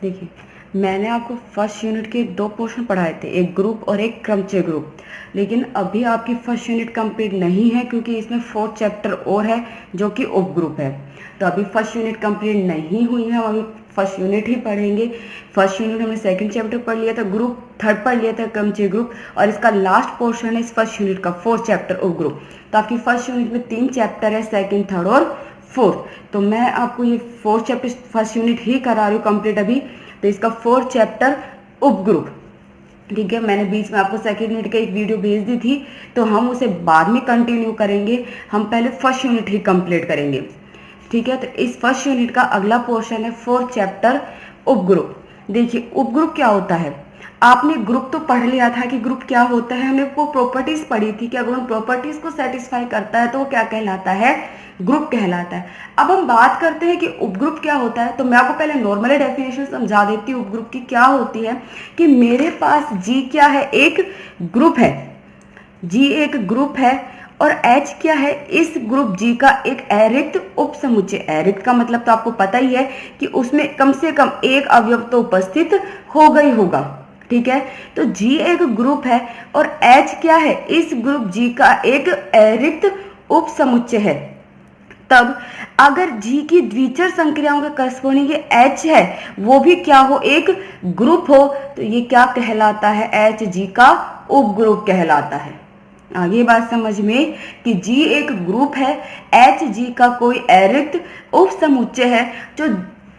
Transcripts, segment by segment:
देखिए, मैंने आपको फर्स्ट यूनिट के 2 पोर्शन पढ़ाए थे, एक ग्रुप और एक क्रमचय ग्रुप। लेकिन अभी आपकी फर्स्ट यूनिट कंप्लीट नहीं है क्योंकि इसमें 4th चैप्टर और है जो कि उप ग्रुप है। तो अभी फर्स्ट यूनिट कंप्लीट नहीं हुई है, हम अभी फर्स्ट यूनिट ही पढ़ेंगे। फर्स्ट यूनिट हमने 2nd चैप्टर पढ़ लिया था ग्रुप, 3rd पढ़ लिया था क्रमचय ग्रुप, और इसका लास्ट पोर्शन है इस फर्स्ट यूनिट का 4th चैप्टर उप ग्रुप। तो आपकी फर्स्ट यूनिट में 3 चैप्टर है, 2nd, 3rd और 4th। तो मैं आपको ये 4th चैप्टर फर्स्ट यूनिट ही करा रही हूँ कंप्लीट अभी। तो इसका 4th चैप्टर उप ग्रुप, ठीक है। मैंने बीच में आपको 2nd यूनिट का एक वीडियो भेज दी थी, तो हम उसे बाद में कंटिन्यू करेंगे। हम पहले फर्स्ट यूनिट ही कंप्लीट करेंगे, ठीक है। तो इस फर्स्ट यूनिट का अगला पोर्शन है 4th चैप्टर उप ग्रुप। देखिए, उप ग्रुप क्या होता है। आपने ग्रुप तो पढ़ लिया था कि ग्रुप क्या होता है, हमने वो प्रॉपर्टीज पढ़ी थी कि अगर उन प्रॉपर्टीज को सेटिस्फाई करता है तो वो क्या कहलाता है, ग्रुप कहलाता है। अब हम बात करते हैं कि उपग्रुप क्या होता है। तो मैं आपको पहले नॉर्मली डेफिनेशन समझा देती हूँ उपग्रुप की क्या होती है। कि मेरे पास जी क्या है, एक ग्रुप है, जी एक ग्रुप है, और एच क्या है, इस ग्रुप जी का एक अरिक्त उप समुच्चय। अरिक्त का मतलब तो आपको पता ही है कि उसमें कम से कम एक अवयव तो उपस्थित होगा ही होगा, ठीक है। तो जी एक ग्रुप है और एच क्या है, इस ग्रुप जी का एक अरिक्त उप समुच्चय है। तब अगर जी की द्विचर संक्रियाओं के करस्पॉन्डिंग एच है वो भी क्या हो, एक ग्रुप हो, तो ये क्या कहलाता है, एच जी का उपग्रुप कहलाता है। आगे बात समझ में कि जी एक ग्रुप है, एच जी का कोई अरिक्त उप समुच्चय है। जो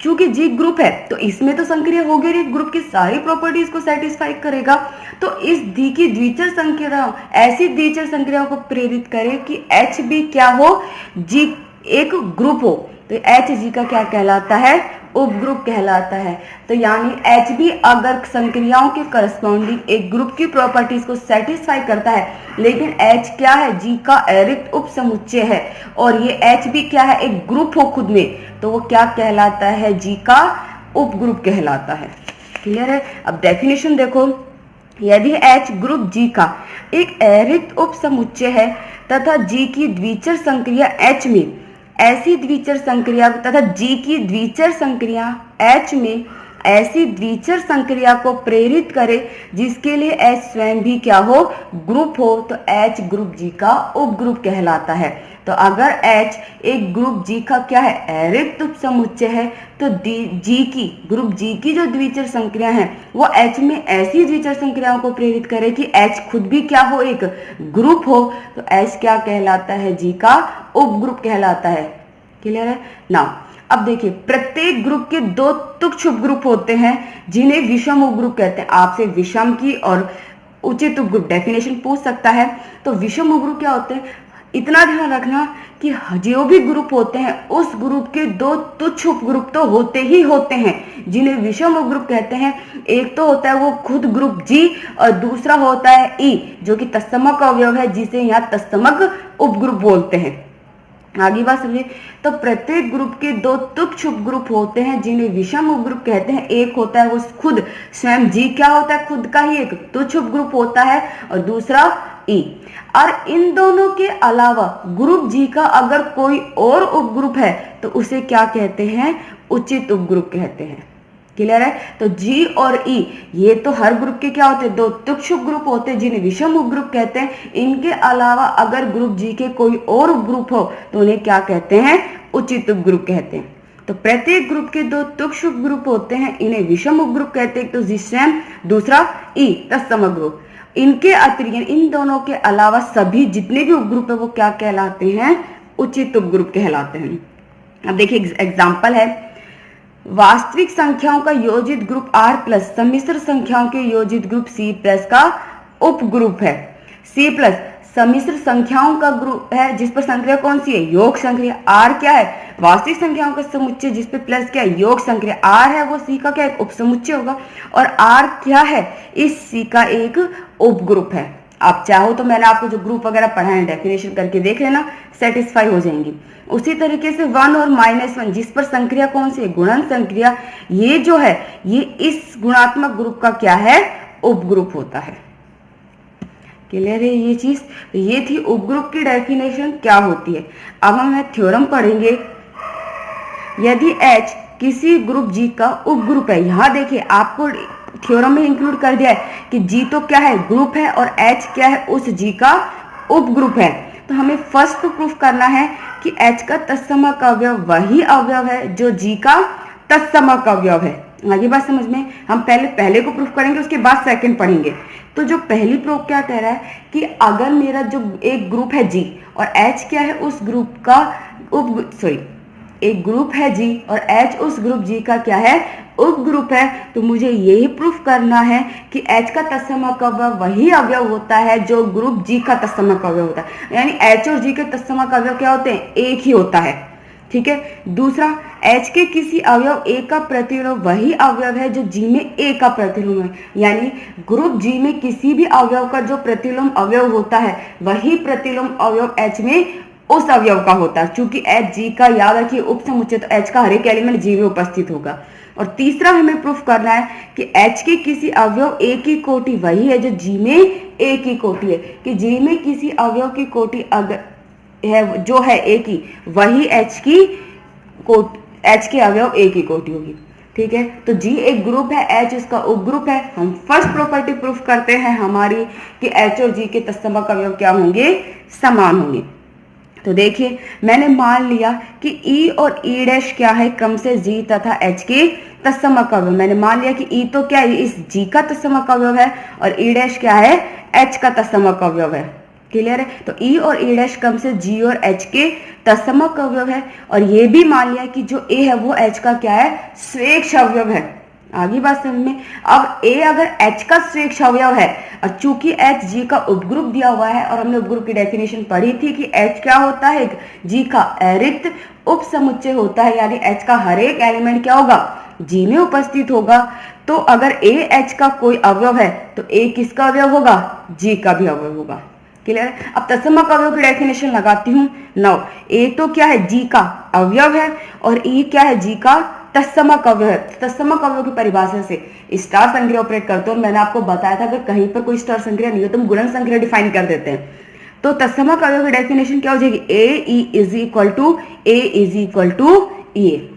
चूंकि जी ग्रुप है तो इसमें तो संक्रिया होगी और ग्रुप की सारी प्रॉपर्टीज को सेटिस्फाई करेगा। तो इस दी की द्विचर संक्रिया ऐसी द्विचर संक्रियाओं को प्रेरित करे कि एच भी क्या हो, जी एक ग्रुप हो। तो एच जी का क्या कहलाता है, उपग्रुप कहलाता है। तो यानी एच भी अगर संक्रियाओं के करस्पॉन्डिंग एक ग्रुप की प्रॉपर्टीज को सेटिस्फाई करता है, लेकिन एच क्या है, जी का अरिक्त उप समुच्चय है, और ये एच भी क्या है, एक ग्रुप हो खुद में, तो वो क्या कहलाता है, जी का उपग्रुप कहलाता है। क्लियर है। अब डेफिनेशन देखो, यदि एच ग्रुप जी का एक अरिक्त उप समुच्चय है तथा जी की द्विचर संक्रिया एच में ऐसी द्विचर संक्रिया तथा जी की द्विचर संक्रिया एच में ऐसी द्विचर संक्रिया को प्रेरित करे जिसके लिए एच स्वयं भी क्या हो, ग्रुप हो, तो एच ग्रुप जी का उपग्रुप कहलाता है। तो अगर एच एक ग्रुप जी का क्या है, अरिक्त उप समुच्चय है, तो जी की ग्रुप जी की जो द्विचर संक्रिया है वो एच में ऐसी द्विचर संक्रियाओं को प्रेरित करे कि एच खुद भी क्या हो, एक ग्रुप हो, तो एच क्या कहलाता है, जी का उपग्रुप कहलाता है। क्लियर है ना। अब देखिए, प्रत्येक ग्रुप के 2 तुच्छ उपग्रुप होते हैं जिन्हें विषम उपग्रुप कहते हैं। आपसे विषम की और उचित उपग्रुप डेफिनेशन पूछ सकता है। तो विषम उपग्रुप क्या होते हैं, इतना ध्यान रखना कि जो भी ग्रुप होते हैं उस ग्रुप के 2 तुच्छ उपग्रुप तो होते ही होते हैं जिन्हें विषम उपग्रुप कहते हैं। एक तो होता है वो खुद ग्रुप जी, और दूसरा होता है ई जो कि तत्समक अवयव है, जिसे यहाँ तत्समक उपग्रुप बोलते हैं। आगे बात समझिए। तो प्रत्येक ग्रुप के 2 तुच्छ उपग्रुप होते हैं जिन्हें विषम उपग्रुप कहते हैं। एक होता है वो खुद स्वयं जी क्या होता है, खुद का ही एक तुच्छ उपग्रुप होता है, और दूसरा ई। और इन दोनों के अलावा ग्रुप जी का अगर कोई और उपग्रुप है तो उसे क्या कहते हैं, उचित उपग्रुप कहते हैं। क्लियर है। तो जी और ई ये तो हर ग्रुप के क्या होते हैं, 2 तुच्छ उपग्रुप होते हैं जिन्हें विषम उपग्रुप कहते हैं। इनके अलावा अगर ग्रुप जी के कोई और उपग्रुप हो तो उन्हें क्या कहते हैं, उचित उपग्रुप कहते हैं। तो प्रत्येक ग्रुप के 2 तुच्छ उपग्रुप होते हैं, इन्हें विषम उपग्रुप कहते हैं। तो जी स्वयं, दूसरा ई तत्समक ग्रुप। इनके अतिरिक्त इन दोनों के अलावा सभी जितने भी उपग्रुप है वो क्या कहलाते हैं, उचित उपग्रुप कहलाते हैं। अब देखिए एग्जाम्पल है, वास्तविक संख्याओं का योजित ग्रुप R प्लस सम्मिश्र संख्याओं के योजित ग्रुप C प्लस का उपग्रुप है। C प्लस सम्मिश्र संख्याओं का ग्रुप है जिस पर संक्रिया कौन सी है, योग संक्रिया। R क्या है, वास्तविक संख्याओं का समुच्चय जिस पे प्लस क्या है, योग संक्रिया। R है वो C का क्या एक उपसमुच्चय होगा, और R क्या है, इस C का एक उपग्रुप है। आप चाहो तो मैंने आपको जो ग्रुप वगैरह पढ़ाए हैं डेफिनेशन करके देख लेना, सेटिस्फाई हो जाएंगी। उसी तरीके से 1 और -1 जिस पर संक्रिया कौन सी है, गुणन संक्रिया, ये जो है ये इस गुणात्मक ग्रुप का क्या है, उपग्रुप होता है। क्लियर है ये चीज। ये थी उपग्रुप की डेफिनेशन क्या होती है। अब हम थ्योरम पढ़ेंगे। यदि H किसी ग्रुप जी का उपग्रुप है। यहाँ देखिए आपको थ्योरम में इंक्लूड कर दिया है कि जी तो क्या है, ग्रुप है, और एच क्या है, उस जी का उपग्रुप है। तो हमें फर्स्ट तो प्रूफ करना है कि एच का तत्समक अवयव वही अवयव है जो जी का तत्समक अवयव है। आगे बात समझ में, हम पहले को प्रूफ करेंगे, उसके बाद सेकंड पढ़ेंगे। तो जो पहली प्रूफ क्या कह रहा है कि अगर मेरा जो एक ग्रुप है जी और एच क्या है उस ग्रुप का एक ग्रुप है जी और एच उस ग्रुप जी का क्या है, उपग्रुप है, तो मुझे यही प्रूफ करना है कि एच का तत्समक अवयव वही अवयव होता है जो ग्रुप जी का तत्समक अवयव होता है। यानी एच और जी के तत्समक अवयव क्या होते हैं, एक ही होता है। ठीक है। दूसरा, एच के किसी अवयव ए का प्रतिलोम वही अवयव है जो जी में ए का प्रतिलोम है। यानी ग्रुप जी में किसी भी अवयव का जो प्रतिलोम अवयव होता है वही प्रतिलोम अवयव एच में उस अवयव का होता है। चूंकि एच जी का, याद रखिए, उपसमुच्चय, तो एच का हर एक एलिमेंट जी में उपस्थित होगा। और तीसरा हमें प्रूफ करना है कि एच के किसी अवयव ए की कोटि वही है जो जी में ए की कोटि है। कि जी में किसी अवयव की कोटि अगर है जो है ए की, वही एच के अवयव ए की कोटि होगी। ठीक है। तो जी एक ग्रुप है, एच उसका उपग्रुप है। हम फर्स्ट प्रॉपर्टी प्रूफ करते हैं हमारी कि एच और जी के तत्समक अवयव क्या होंगे, समान होंगे। तो देखिए मैंने मान लिया कि ई और ई डैश क्या है, क्रम से जी तथा एच के तत्समक अवयव। मैंने मान लिया कि ई तो क्या है, इस जी का तत्समक अवयव है, और ई डैश क्या है, एच का तत्समक अवयव है। क्लियर है। तो ई और ई डैश क्रम से जी और एच के तत्समक अवयव है। और ये भी मान लिया कि जो ए है वो एच का क्या है, स्वेच्छ अवयव है। आगे बात समझ में। अब ए अगर एच का स्वेच्छ अवयव है और चूंकि एच जी का उपग्रुप दिया हुआ है, और हमने उपग्रुप की डेफिनेशन पढ़ी थी कि एच क्या होता है, जी का अरिक्त उपसमुच्चय होता है। यानी एच का हर एक एलिमेंट क्या होगा, जी में उपस्थित होगा। तो अगर ए एच का कोई अवयव है तो ए किसका अवयव होगा, जी का भी अवयव होगा। क्लियर है। अब तत्समक अवयव की डेफिनेशन लगाती हूँ। नाउ ए तो क्या है, जी का अवयव है, और ई क्या है, जी का तत्समक अवयव है। तत्समक अवयव की परिभाषा से स्टार संक्रिया ऑपरेट करते हो। मैंने आपको बताया था अगर कहीं पर कोई स्टार संक्रिया नहीं हो तो हम गुणन संक्रिया डिफाइन कर देते हैं। तो तत्समक अवयव की डेफिनेशन क्या हो जाएगी, A E is equal to A is equal to E A.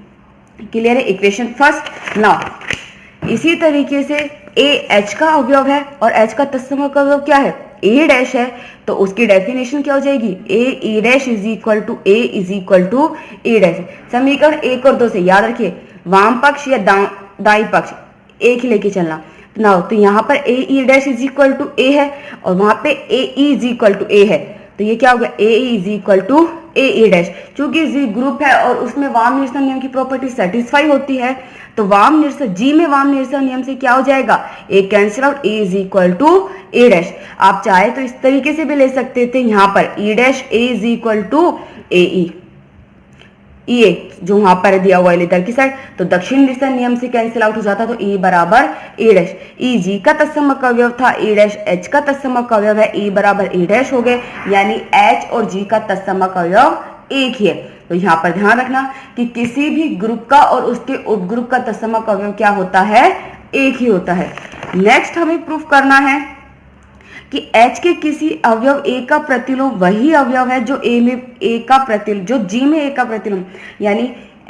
Clear है। Equation first. नाउ इसी तरीके से ए एच का अवयव है और एच का तत्समक अवयव क्या है, ए डैश है, तो उसकी डेफिनेशन क्या हो जाएगी, A E dash is equal to A is equal to A dash. समीकरण 1 और 2 से याद रखिए, वाम पक्ष या दाई पक्ष एक ही लेके चलना। ना तो यहाँ पर A E dash is equal to A है और वहां पे A E is equal to A है, तो ये क्या होगा, A is equal to A E dash. चूंकि जी ग्रुप है और उसमें वाम निरसन नियम की प्रॉपर्टी सेटिस्फाई होती है, तो वाम निरसन जी में वाम निरसन नियम से क्या हो जाएगा, A cancel out, A is equal to A dash. आप चाहे तो इस तरीके से भी ले सकते थे, यहाँ पर E dash A is equal to A E A जो वहां पर दिया हुआ है इधर की साइड, तो दक्षिण निरसन नियम से कैंसिल आउट हो जाता, तो ई बराबर ए डैश। ई जी का तत्समक अवयव था, ए डैश एच का तत्समक अवयव है, ई बराबर ए डैश हो गए। यानी एच और जी का तत्समक अवयव एक ही है। तो यहाँ पर ध्यान रखना कि किसी भी ग्रुप का और उसके उपग्रुप का तत्समक अवयव क्या होता है, एक ही होता है। नेक्स्ट हमें प्रूफ करना है कि H के किसी अवयव A का प्रतिलोम वही अवयव है जो A में A का प्रतिलोम, जो G में A का प्रतिलोम, यानी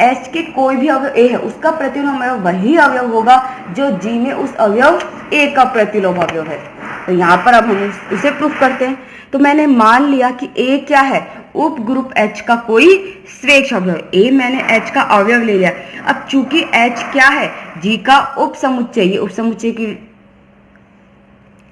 H के कोई भी अवयव A है उसका प्रतिलोम अवयव वही अवयव होगा जो G में उस अवयव A का प्रतिलोम अवयव है। तो यहाँ पर अब हम इसे प्रूफ करते हैं। तो मैंने मान लिया कि A क्या है, उप ग्रुप H का कोई स्वेच्छ अवयव। A मैंने H का अवयव ले लिया। अब चूंकि H क्या है, G का उप समुच्चय, ये उप समुच्चय की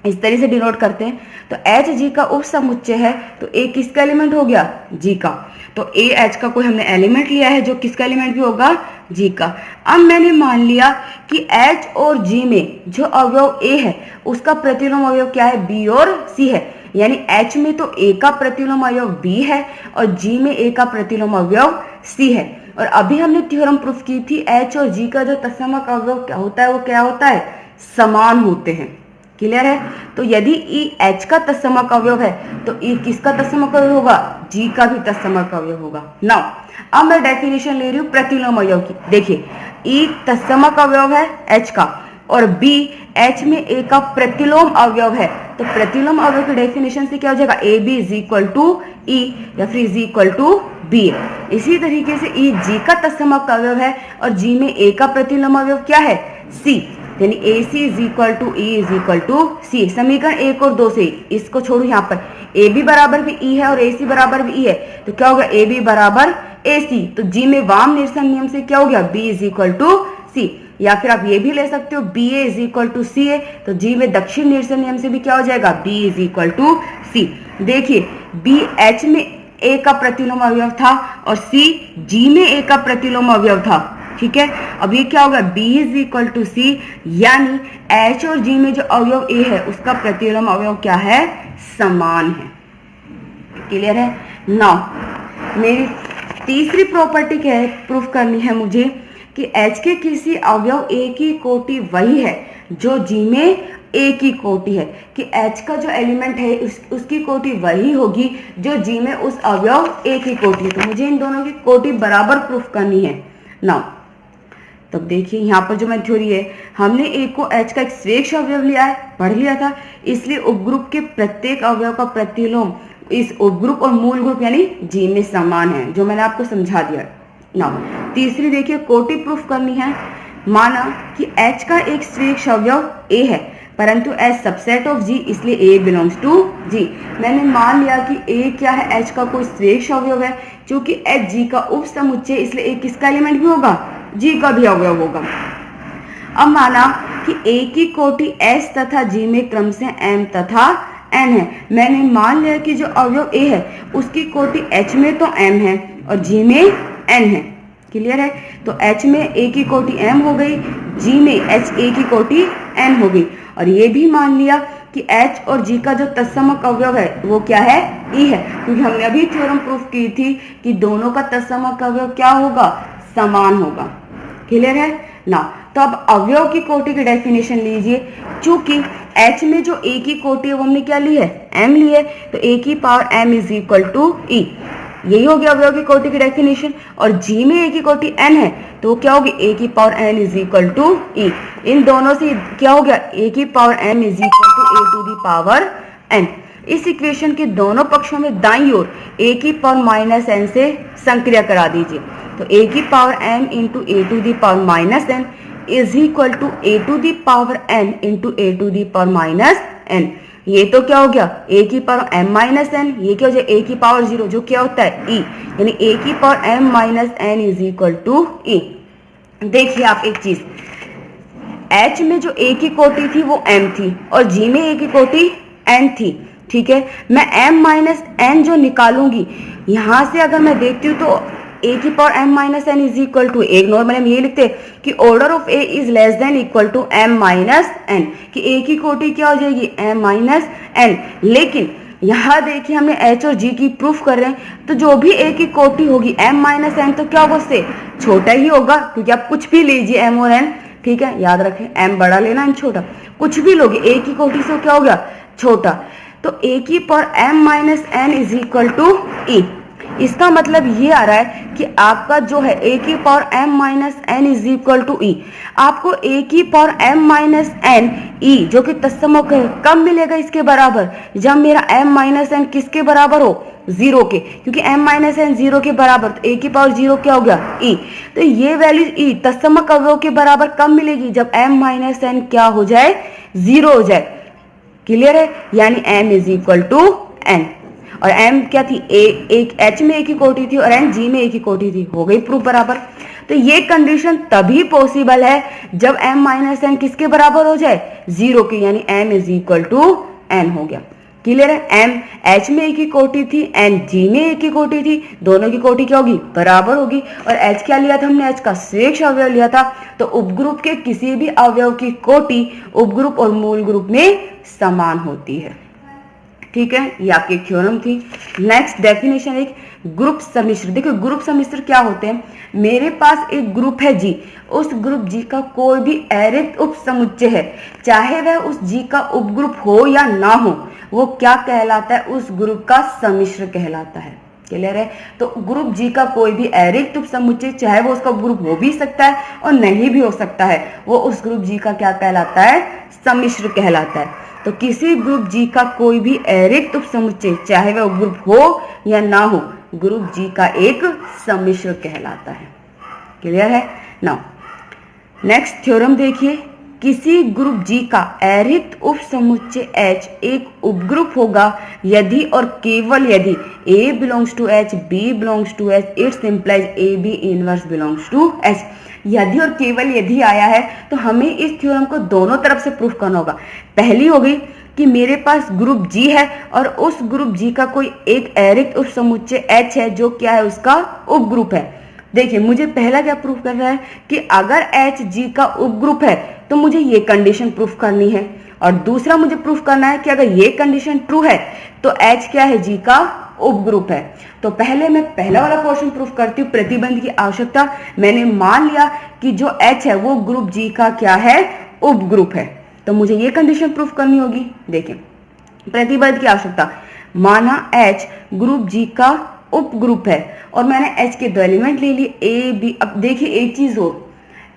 इस तरह से डिनोट करते हैं। तो एच जी का उप समुच्चय है, तो ए किसका एलिमेंट हो गया, जी का। तो ए एच का कोई हमने एलिमेंट लिया है जो किसका एलिमेंट भी होगा, जी का। अब मैंने मान लिया कि एच और जी में जो अवयव ए है उसका प्रतिलोम अवयव क्या है, बी और सी है। यानी एच में तो ए का प्रतिलोम अवयव बी है और जी में ए का प्रतिलोम अवयव सी है। और अभी हमने थ्योरम प्रूफ की थी एच और जी का जो तत्समक अवयव क्या होता है, वो क्या होता है, समान होते हैं। क्लियर है। तो यदि ई एच का तत्समक अवयव है तो ई किसका तत्समक अवयव होगा, जी का भी तत्समक अवयव होगा। नाउ अब मैं डेफिनेशन ले रही हूँ प्रतिलोम अवयव की। देखिए ई तत्समक अवयव है एच का और बी एच में ए का प्रतिलोम अवयव है, तो प्रतिलोम अवयव की डेफिनेशन से क्या हो जाएगा, A B is equal to E या फिर इज इक्वल टू बी। इसी तरीके से ई जी का तत्समक अवयव है और जी में ए का प्रतिलोम अवयव क्या है, सी, यानी A C is equal to E is equal to C. समीकरण 1 और 2 से इसको छोड़ू, यहाँ पर ए बी बराबर भी ई है और ए सी बराबर भी ई है, तो क्या होगा ए बी बराबर ए सी। तो जी में वाम निरसन नियम से क्या हो गया, B is equal to C. या फिर आप ये भी ले सकते हो B A is equal to C A, तो जी में दक्षिण निरसन नियम से भी क्या हो जाएगा, बी इज इक्वल टू सी। देखिए बी एच में ए का प्रतिलोम अवयव था और सी जी में ए का प्रतिलोम अवयव था, ठीक है। अब ये क्या होगा, बी इज इक्वल टू सी, यानी एच और जी में जो अवयव ए है उसका प्रतिलोम अवयव क्या है, समान है। क्लियर है। नाउ मेरी तीसरी प्रॉपर्टी क्या है, प्रूफ करनी है मुझे कि एच के किसी अवयव ए की कोटि वही है जो जी में ए की कोटि है, कि एच का जो एलिमेंट है उसकी कोटि वही होगी जो जी में उस अवयव ए की कोटि है। तो मुझे इन दोनों की कोटि बराबर प्रूफ करनी है। नाउ तब देखिए यहाँ पर जो मैं थ्योरी है, हमने ए को एच का एक स्वेच्छ अवयव लिया है, पढ़ लिया था, इसलिए उपग्रुप के प्रत्येक अवयव का प्रतिलोम इस उपग्रुप और मूल ग्रुप यानी जी में समान है, जो मैंने आपको समझा दिया। नाउ तीसरी देखिए कोटि प्रूफ करनी है। माना कि एच का एक स्वेच्छ अवयव ए है परंतु एच सबसेट ऑफ जी, इसलिए ए बिलोंग्स टू जी। मैंने मान लिया कि ए क्या है, एच का कोई स्वेच्छ अवयव है, क्योंकि एच जी का उप समुच्चय, इसलिए ए किसका एलिमेंट भी होगा, जी का भी अवयव होगा। अब माना कि ए की कोटि एच तथा जी में क्रम से एम तथा एन है। मैंने मान लिया कि जो अवयव ए है उसकी कोटि एच में तो एम है और जी में एन है। क्लियर है। तो एच में ए की कोटि एम हो गई, जी में एच ए की कोटि एन हो गई। और ये भी मान लिया कि एच और जी का जो तत्समक अवयव है वो क्या है, ई है, क्योंकि हमने अभी थ्योरम प्रूफ की थी कि दोनों का तत्समक अवयव क्या होगा, समान होगा। क्लियर है ना। तो अब अवयव की कोटि की डेफिनेशन लीजिए। चूंकि एच में जो ए की कोटि है वो हमने क्या ली है, एम ली है, तो ए की power M is equal to E, यही हो गया अवयव की कोटि की डेफिनेशन। और जी में ए की कोटि एन है तो वो क्या होगी, ए की power N is equal to E. इन दोनों से क्या हो गया, ए की power M is equal to A to the power N. इस इक्वेशन के दोनों पक्षों में दाईं ओर ए की पावर माइनस एन से संक्रिया करा दीजिए। तो ए की power M into A to the power minus N is equal to A to the power N into A to the power minus N. ये तो क्या हो गया, ए की पावर एम माइनस एन, ये क्या हो जाए, ए की पावर 0, जो क्या होता है ई, यानी ए की power M minus N is equal to E. देखिए आप एक चीज, एच में जो ए की कोटि थी वो एम थी और जी में ए की कोटि एन थी, ठीक है। मैं एम माइनस एन जो निकालूंगी, यहां से अगर मैं देखती हूँ तो ए की power M minus N is equal to, एक नॉर्मल हम ये लिखते हैं कि order of A is less than equal to M minus N, कि ए की कोटि क्या हो जाएगी, एम माइनस एन। लेकिन यहाँ देखिए हमने एच और जी की प्रूफ कर रहे हैं, तो जो भी ए की कोटि होगी एम माइनस एन तो क्या होगा, उससे छोटा ही होगा, क्योंकि आप कुछ भी लीजिए एम और एन, ठीक है, याद रखें एम बड़ा लेना एन छोटा, कुछ भी लोगे ए की कोटि से क्या हो गया, छोटा। तो ए की power M minus N is equal to E. इसका मतलब ये आ रहा है कि आपका जो है ए की power M minus N is equal to E, आपको ए की power M minus N E जो कि तत्समक है कब मिलेगा, इसके बराबर, जब मेरा एम माइनस एन किसके बराबर हो, 0 के, क्योंकि एम माइनस एन 0 के बराबर, तो ए की पावर 0 क्या हो गया, ई। तो ये वैल्यू ई तत्समक अवयव के बराबर कब मिलेगी, जब एम माइनस एन क्या हो जाए, 0 हो जाए। क्लियर है। यानी M is equal to N, और m क्या थी, एक h में a की कोटि थी और n g में a की कोटि थी, हो गई प्रूफ बराबर। तो ये कंडीशन तभी पॉसिबल है जब m माइनस एन किसके बराबर हो जाए, 0 के, यानी m is equal to n हो गया। क्लियर है। m h में a की कोटि थी, n g में a की कोटि थी, दोनों की कोटि क्या होगी, बराबर होगी। और h क्या लिया था हमने, h का स्वेच्छ अवयव लिया था। तो उपग्रुप के किसी भी अवयव की कोटि उपग्रुप और मूल ग्रुप में समान होती है। ठीक है, ये आपकी थ्योरम थी। नेक्स्ट डेफिनेशन, एक ग्रुप सम्मिश्र। देखो ग्रुप सम्मिश्र क्या होते हैं, मेरे पास एक ग्रुप है जी, उस ग्रुप जी का कोई भी अरिक्त उप समुच्चय है, चाहे वह उस जी का उपग्रुप हो या ना हो, वो क्या कहलाता है, उस ग्रुप का सम्मिश्र कहलाता है। क्लियर है। तो ग्रुप जी का कोई भी अरिक्त उप समुच्चय, चाहे वो उसका ग्रुप हो भी सकता है और नहीं भी हो सकता है, वो उस ग्रुप जी का क्या कहलाता है, सम्मिश्र कहलाता है। तो किसी ग्रुप जी का कोई भी अरिक्त उपसमुच्चय, चाहे वह उपग्रुप हो या ना हो, ग्रुप जी का एक सम्मिश्र कहलाता है। क्लियर है? नाउ नेक्स्ट थ्योरम देखिए, किसी ग्रुप जी का अरिक्त उपसमुच्चय H एक उपग्रुप होगा यदि और केवल यदि A belongs to H, B belongs to H, it's implies AB inverse belongs to H। यदि और केवल यदि आया है तो हमें इस थ्योरम को दोनों तरफ से प्रूफ करना होगा। पहली हो गई कि मेरे पास ग्रुप G है और उस ग्रुप G का कोई एक अरिक्त उपसमुच्चय H है जो क्या है, उसका उपग्रुप है। देखिए मुझे पहला क्या प्रूफ कर रहा है कि अगर H G का उपग्रुप है तो मुझे ये कंडीशन प्रूफ करनी है, और दूसरा मुझे प्रूफ करना है कि अगर ये कंडीशन ट्रू है तो H क्या है, G का उपग्रुप है। तो पहले मैं पहला वाला पोर्शन प्रूफ करती हूँ, प्रतिबंध की आवश्यकता। मैंने मान लिया कि जो H है वो ग्रुप G का क्या है, उपग्रुप है, तो मुझे ये कंडीशन प्रूफ करनी होगी। देखिए प्रतिबंध की आवश्यकता, माना H ग्रुप G का उपग्रुप है और मैंने H के दो एलिमेंट ले लिए A B। अब देखिए एक चीज हो,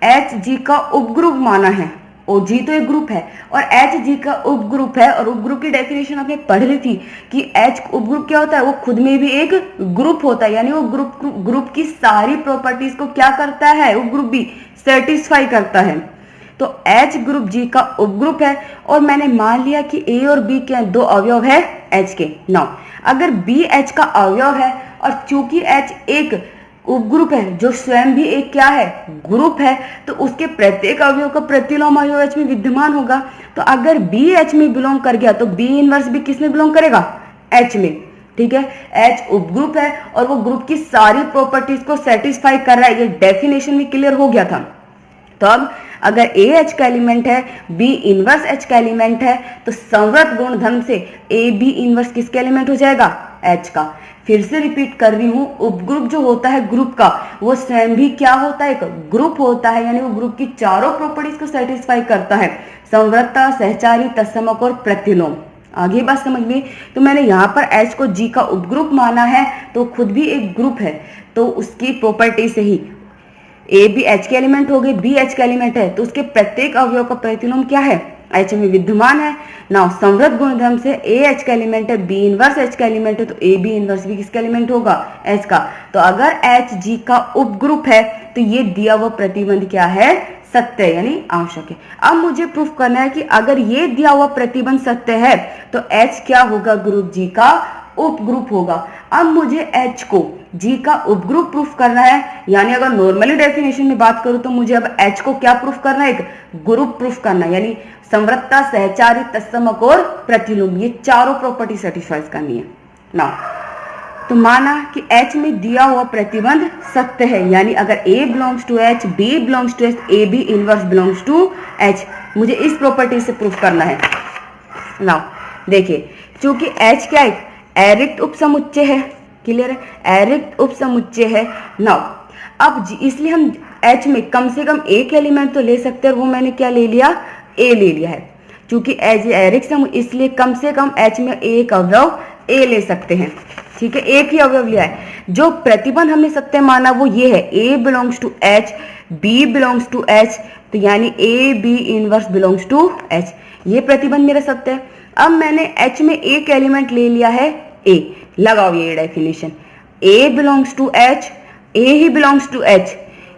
H G का उपग्रुप माना है और G तो एक ग्रुप है और H G का उपग्रुप है, और उपग्रुप की डेफिनेशन आपने पढ़ ली थी कि H उपग्रुप क्या होता है, वो खुद में भी एक ग्रुप होता है, यानी वो ग्रुप की सारी प्रॉपर्टीज को क्या करता है, उपग्रुप भी सेटिस्फाई करता है। तो H ग्रुप G का उपग्रुप है और मैंने मान लिया कि A और B के दो अवयव है H के। नाउ अगर B H का अवयव है और चूंकि H एक उपग्रुप है जो स्वयं भी एक क्या है, ग्रुप है, तो उसके प्रत्येक अवयव का प्रतिलोम अवयव H में विद्यमान होगा। तो अगर B H में बिलोंग कर गया तो B इनवर्स भी किस में बिलोंग करेगा, H में। ठीक है, H उपग्रुप है और वो ग्रुप की सारी प्रॉपर्टीज को सेटिस्फाई कर रहा है, ये डेफिनेशन में क्लियर हो गया था। तो अब अगर A H का एलिमेंट है, B इनवर्स H का एलिमेंट है, तो संवृत गुणधर्म से A B इनवर्स किसका एलिमेंट हो जाएगा, H का। फिर से रिपीट कर रही हूं, उपग्रुप जो होता है ग्रुप का, वो स्वयं भी क्या होता है, एक ग्रुप होता है, यानी वो ग्रुप की चारों प्रॉपर्टीज को सेटिस्फाई करता है, संवृतता, सहचारी, तत्समक और प्रतिलोम। आगे बात समझ में। तो मैंने यहाँ पर H को G का उपग्रुप माना है, तो खुद भी एक ग्रुप है, तो उसकी प्रॉपर्टी से ही A भी H के एलिमेंट हो गए, B H का एलिमेंट है, तो उसके प्रत्येक अवयव का प्रतिलोम क्या है, H में विद्यमान है। नाउ संवृत गुणधर्म से A H का एलिमेंट है, B इनवर्स H का एलिमेंट है, तो A B इनवर्स भी किसका एलिमेंट होगा, H का। तो अगर H G का उपग्रुप है तो ये दिया हुआ प्रतिबंध क्या है, सत्य है, यानी आवश्यक है। अब मुझे प्रूफ करना है कि अगर ये दिया हुआ प्रतिबंध सत्य है तो H क्या होगा, ग्रुप G का उपग्रुप होगा। अब मुझे H को G का उपग्रुप प्रूफ करना है, यानी अगर नॉर्मली डेफिनेशन में बात करूं तो मुझे अब H को क्या प्रूफ करना है, एक ग्रुप प्रूफ करना है, यानी संवृतता, सहचारी, तत्समक और प्रतिलोम, ये चारों प्रॉपर्टी सेटिस्फाई करनी है ना। तो माना कि H में दिया हुआ प्रतिबंध सत्य है, यानी अगर A belongs to H, B belongs to H, A B inverse belongs to H, मुझे इस प्रॉपर्टी से प्रूफ करना है। नाउ देखिए, चूंकि H क्या एक अरिक्त उपसमुच्चय है, क्लियर है, अरिक्त उपसमुच्चय है। नाउ अब इसलिए हम H में कम से कम एक एलिमेंट तो ले सकते हैं, वो मैंने क्या ले लिया, A ले लिया है। चूंकि H अरिक्त समूह, इसलिए कम से कम H में एक अवयव A ले सकते हैं। ठीक है, एक ही अवयव लिया है। जो प्रतिबंध हमने सत्य माना वो ये है, A belongs to H, B belongs to H, तो यानी A B inverse belongs to H, ये प्रतिबंध मेरा सत्य है। अब मैंने H में एक एलिमेंट ले लिया है A, लगाओ ये definition, A belongs to H, A ही बिलोंग्स टू H,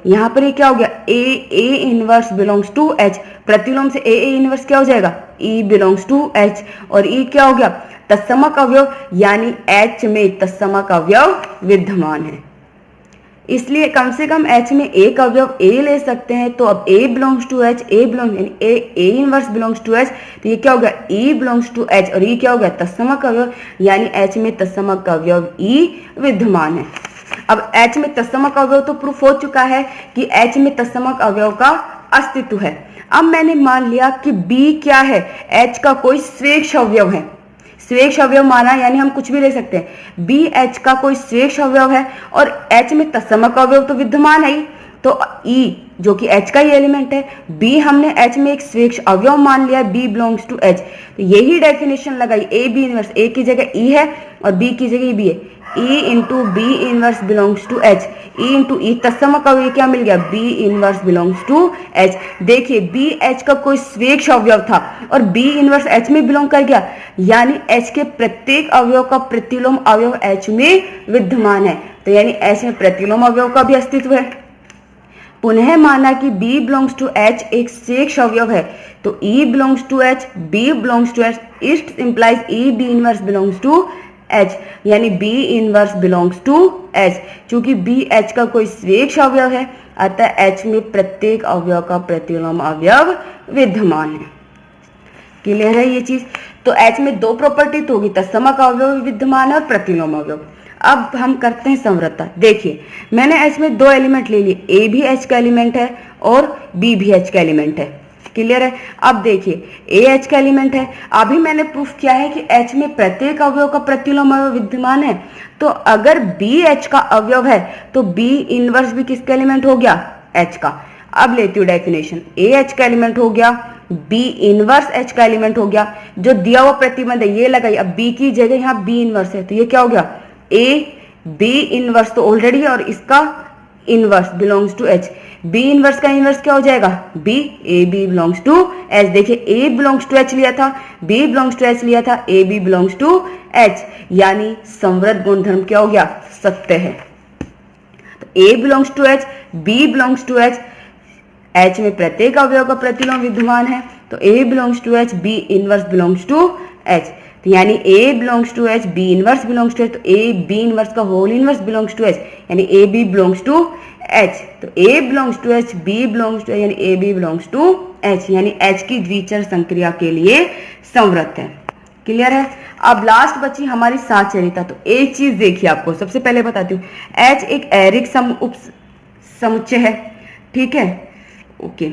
यहाँ पर ये क्या हो गया, A inverse belongs to H, प्रतिलोम से A इनवर्स क्या हो जाएगा, E बिलोंग्स टू H, और E क्या हो गया, तत्समक अवयव, यानी H में तत्समक अवयव विद्यमान है, इसलिए कम से कम H में एक अवयव A ले सकते हैं। तो अब A belongs to H, A belong यानी A inverse belongs to H, तो ये क्या हो गया, E बिलोंग्स टू H, और E क्या हो गया, तत्समक अवयव, यानी H में तत्समक अवयव E विद्यमान है। अब H में तत्समक अवयव तो प्रूफ हो चुका है कि H में तत्समक अवयव का अस्तित्व है। अब मैंने मान लिया कि B क्या है, H का कोई स्वेच्छ अवयव है, स्वेच्छ अवयव माना यानी हम कुछ भी ले सकते हैं, B H का कोई स्वेच्छ अवयव है और H में तत्समक अवयव तो विद्यमान है ही, तो E जो कि H का ही एलिमेंट है, B हमने H में एक स्वेच्छ अवयव मान लिया, B बिलोंग्स टू H, तो यही डेफिनेशन लगाई, A B इनवर्स, A की जगह E है और B की जगह B है, E into B inverse belongs to H, E into E तत्समक अवयव क्या मिल गया, B inverse belongs to H। देखिए B H का कोई स्वेच्छ अवयव था और B इनवर्स H में बिलोंग कर गया, यानी H के प्रत्येक अवयव का प्रतिलोम अवयव H में विद्यमान है, तो यानी H में प्रतिलोम अवयव का भी अस्तित्व है। पुनः माना कि B बिलोंग्स टू H एक स्वेच्छ अवयव है, तो E belongs to H, B belongs to H, it implies E B inverse belongs to H, यानी B inverse belongs to H। चूंकि B H का कोई स्वेच्छ अवयव है, अतः H में प्रत्येक अवयव का प्रतिलोम अवयव विद्यमान है। क्लियर है ये चीज। तो H में दो प्रॉपर्टी तो होगी, तत्समक अवयव विद्यमान है और प्रतिलोम अवयव। अब हम करते हैं संवृत्ता। देखिए मैंने H में दो एलिमेंट ले लिए, A भी H का एलिमेंट है और B भी H का एलिमेंट है। क्लियर है। अब देखिए A H का एलिमेंट है, अभी मैंने प्रूफ किया है कि H में प्रत्येक अवयव का प्रतिलोम अवयव विद्यमान है, तो अगर B H का अवयव है तो B इनवर्स भी किसका एलिमेंट हो गया, H का। अब लेती हूँ डेफिनेशन, A H का एलिमेंट हो गया, B इनवर्स H का एलिमेंट हो गया, जो दिया हुआ प्रतिबंध है ये लगाई, अब B की जगह यहाँ B इनवर्स है, तो ये क्या हो गया, A B इनवर्स तो ऑलरेडी है और इसका inverse belongs to H, B inverse का इनवर्स क्या हो जाएगा, B, A B belongs to H। देखिए A बिलोंग्स टू H लिया था, B बिलोंग्स टू H लिया था, A B belongs to H, यानी संवृत गुणधर्म क्या हो गया, सत्य है। तो A belongs to H, B belongs to H, H में प्रत्येक अवयव का प्रतिलोम विद्यमान है, तो A belongs to H, B inverse belongs to H, तो यानी A belongs to H, B inverse belongs to H, तो A B इनवर्स का whole inverse belongs to H, यानी A B belongs to H, तो A belongs to H, B belongs to H, यानी A B belongs to H, यानी H की द्विचर संक्रिया के लिए संवृत है। क्लियर है। अब लास्ट बची हमारी साचरिता। तो एक चीज देखिए, आपको सबसे पहले बताती हूँ, H एक ऐरिक उप समुच्चय है, ठीक है, ओके।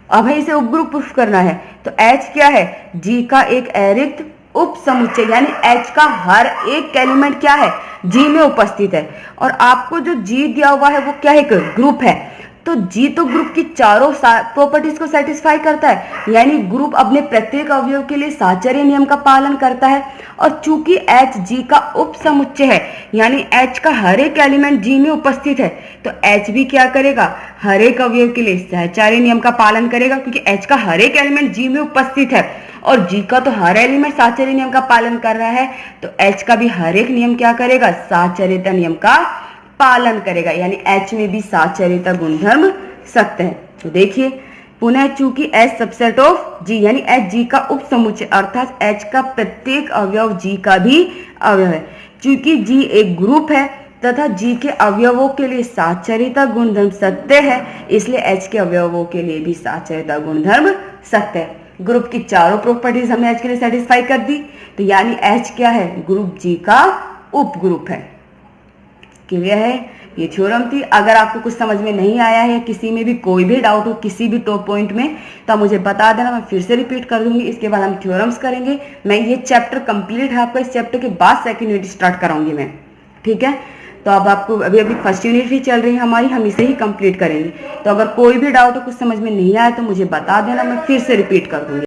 अब है इसे उपग्रुप प्रूफ करना है, तो H क्या है, G का एक ऐरिक उप समुच्चय, यानी H का हर एक एलिमेंट क्या है, G में उपस्थित है। और आपको जो G दिया हुआ है वो क्या है, एक ग्रुप है, तो G तो ग्रुप की चारों प्रॉपर्टीज को सेटिस्फाई करता है, यानी ग्रुप अपने प्रत्येक अवयव के लिए साहचर्य नियम का पालन करता है। और चूंकि H G का उप समुच्चय है, यानी H का हर एक एलिमेंट G में उपस्थित है, तो H भी क्या करेगा, हर एक अवयव के लिए साहचर्य नियम का पालन करेगा, क्योंकि H का हर एक एलिमेंट G में उपस्थित है और G का तो हर एलिमेंट साहचर्य नियम का पालन कर रहा है, तो H का भी हर एक नियम क्या करेगा, साहचर्यता नियम का पालन करेगा, यानी H में भी साहचर्यता गुणधर्म सत्य है। तो देखिए पुनः, चूंकि H सबसेट ऑफ G, यानी H G का उप समुच्चय, अर्थात H का प्रत्येक अवयव G का भी अवयव है। चूंकि G एक ग्रुप है तथा G के अवयवों के लिए साहचर्यता गुणधर्म सत्य है, इसलिए H के अवयवों के लिए भी साहचर्यता गुणधर्म सत्य है। ग्रुप की चारों प्रॉपर्टीज हमने H के लिए सेटिस्फाई कर दी, तो यानी H क्या है, ग्रुप G का उप ग्रुप है। क्लियर है, ये थ्योरम थी। अगर आपको कुछ समझ में नहीं आया है, किसी में भी कोई भी डाउट हो किसी भी टॉप पॉइंट में, तो आप मुझे बता देना, मैं फिर से रिपीट कर दूंगी। इसके बाद हम थ्योरम्स करेंगे। मैं ये चैप्टर कंप्लीट है आपका, इस चैप्टर के बाद सेकंड यूनिट स्टार्ट कराऊंगी मैं, ठीक है। तो अब आपको अभी फर्स्ट यूनिट ही चल रही है हमारी, हम इसे ही कंप्लीट करेंगे। तो अगर कोई भी डाउट हो, कुछ समझ में नहीं आया, तो मुझे बता देना, मैं फिर से रिपीट कर दूंगी।